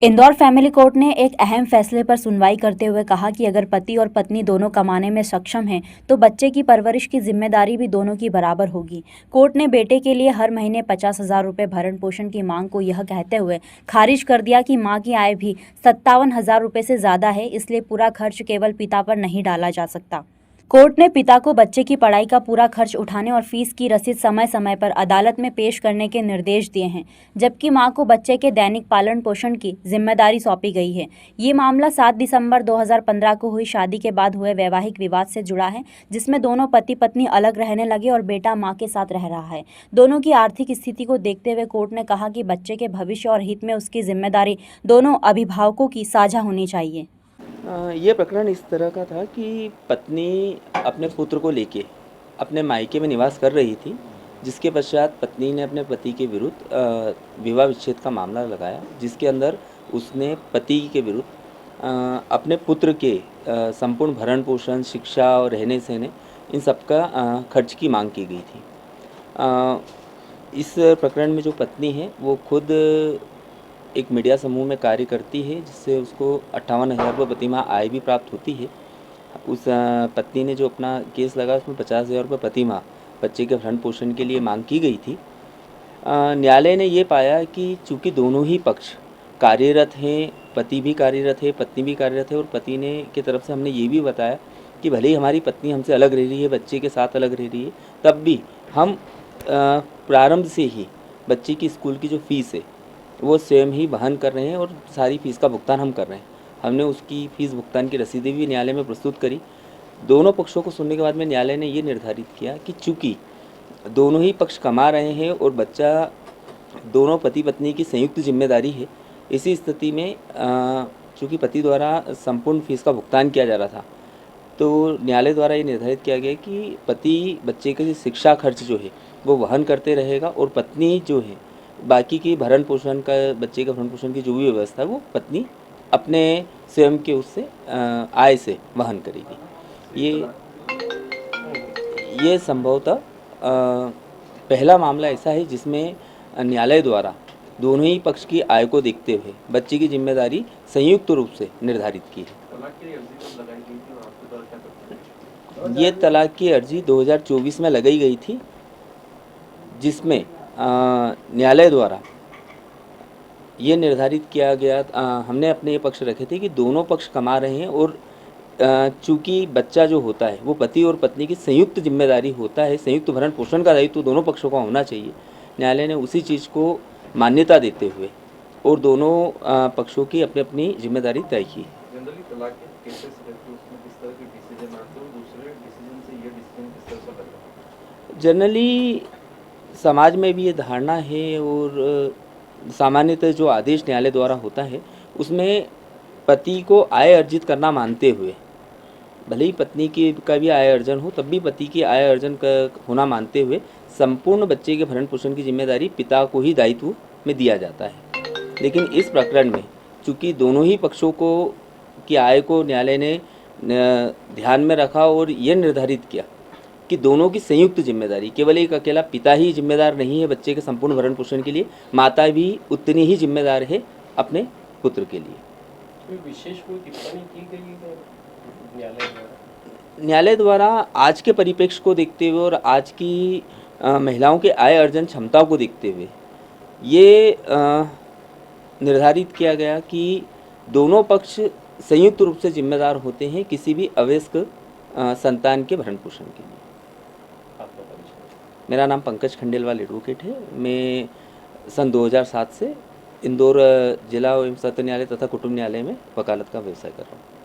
Indore family court ने एक अहम फैसले पर सुनवाई करते हुए कहा कि अगर पति और पत्नी दोनों कमाने में सक्षम हैं तो बच्चे की परवरिश की जिम्मेदारी भी दोनों की बराबर होगी। कोर्ट ने बेटे के लिए हर महीने 50,000 रुपये भरण पोषण की मांग को यह कहते हुए खारिज कर दिया कि मां की आय भी 57,000 रुपये से ज़्यादा है, इसलिए पूरा खर्च केवल पिता पर नहीं डाला जा सकता। कोर्ट ने पिता को बच्चे की पढ़ाई का पूरा खर्च उठाने और फीस की रसीद समय समय पर अदालत में पेश करने के निर्देश दिए हैं, जबकि मां को बच्चे के दैनिक पालन पोषण की जिम्मेदारी सौंपी गई है। ये मामला 7 दिसंबर 2015 को हुई शादी के बाद हुए वैवाहिक विवाद से जुड़ा है, जिसमें दोनों पति पत्नी अलग रहने लगे और बेटा मां के साथ रह रहा है। दोनों की आर्थिक स्थिति को देखते हुए कोर्ट ने कहा कि बच्चे के भविष्य और हित में उसकी जिम्मेदारी दोनों अभिभावकों की साझा होनी चाहिए। ये प्रकरण इस तरह का था कि पत्नी अपने पुत्र को लेके अपने मायके में निवास कर रही थी, जिसके पश्चात पत्नी ने अपने पति के विरुद्ध विवाह विच्छेद का मामला लगाया, जिसके अंदर उसने पति के विरुद्ध अपने पुत्र के संपूर्ण भरण पोषण, शिक्षा और रहने सहने इन सब का खर्च की मांग की गई थी। इस प्रकरण में जो पत्नी है वो खुद एक मीडिया समूह में कार्य करती है, जिससे उसको 58,000 रुपये प्रति माह आय भी प्राप्त होती है। उस पत्नी ने जो अपना केस लगा उसमें 50,000 रुपये प्रति माह बच्चे के भरण पोषण के लिए मांग की गई थी। न्यायालय ने ये पाया कि चूँकि दोनों ही पक्ष कार्यरत हैं, पति भी कार्यरत है, पत्नी भी कार्यरत है, और पति ने की तरफ से हमने ये भी बताया कि भले ही हमारी पत्नी हमसे अलग रह रही है, बच्चे के साथ अलग रह रही है, तब भी हम प्रारंभ से ही बच्चे की स्कूल की जो फ़ीस है वो स्वयं ही वहन कर रहे हैं और सारी फ़ीस का भुगतान हम कर रहे हैं। हमने उसकी फ़ीस भुगतान की रसीदें भी न्यायालय में प्रस्तुत करी। दोनों पक्षों को सुनने के बाद में न्यायालय ने ये निर्धारित किया कि चूँकि दोनों ही पक्ष कमा रहे हैं और बच्चा दोनों पति पत्नी की संयुक्त जिम्मेदारी है, इसी स्थिति में चूँकि पति द्वारा संपूर्ण फ़ीस का भुगतान किया जा रहा था, तो न्यायालय द्वारा ये निर्धारित किया गया कि पति बच्चे के शिक्षा खर्च जो है वो वहन करते रहेगा और पत्नी जो है बाकी की भरण पोषण का, बच्चे का भरण पोषण की जो भी व्यवस्था है वो पत्नी अपने स्वयं के उससे आय से वहन करेगी। ये संभवतः पहला मामला ऐसा है जिसमें न्यायालय द्वारा दोनों ही पक्ष की आय को देखते हुए बच्चे की जिम्मेदारी संयुक्त रूप से निर्धारित की है। ये तलाक की अर्जी 2024 में लगाई गई थी, जिसमें न्यायालय द्वारा ये निर्धारित किया गया, हमने अपने ये पक्ष रखे थे कि दोनों पक्ष कमा रहे हैं और चूँकि बच्चा जो होता है वो पति और पत्नी की संयुक्त जिम्मेदारी होता है, संयुक्त भरण पोषण का दायित्व दोनों पक्षों का होना चाहिए। न्यायालय ने उसी चीज़ को मान्यता देते हुए और दोनों पक्षों की अपनी अपनी जिम्मेदारी तय की। जनरली समाज में भी ये धारणा है और सामान्यतः जो आदेश न्यायालय द्वारा होता है उसमें पति को आय अर्जित करना मानते हुए, भले ही पत्नी की का भी आय अर्जन हो तब भी पति की आय अर्जन का होना मानते हुए संपूर्ण बच्चे के भरण पोषण की जिम्मेदारी पिता को ही दायित्व में दिया जाता है। लेकिन इस प्रकरण में चूँकि दोनों ही पक्षों को की आय को न्यायालय ने ध्यान में रखा और ये निर्धारित किया कि दोनों की संयुक्त जिम्मेदारी, केवल एक अकेला पिता ही जिम्मेदार नहीं है बच्चे के संपूर्ण भरण पोषण के लिए, माता भी उतनी ही जिम्मेदार है अपने पुत्र के लिए। विशेष कोई टिप्पणी की गई है न्यायालय द्वारा आज के परिप्रेक्ष्य को देखते हुए और आज की महिलाओं के आय अर्जन क्षमता को देखते हुए ये निर्धारित किया गया कि दोनों पक्ष संयुक्त रूप से जिम्मेदार होते हैं किसी भी अवयस्क संतान के भरण पोषण के लिए। मेरा नाम पंकज खंडेलवाल एडवोकेट है। मैं सन 2007 से इंदौर जिला एवं सत्र न्यायालय तथा कुटुंब न्यायालय में वकालत का व्यवसाय कर रहा हूँ।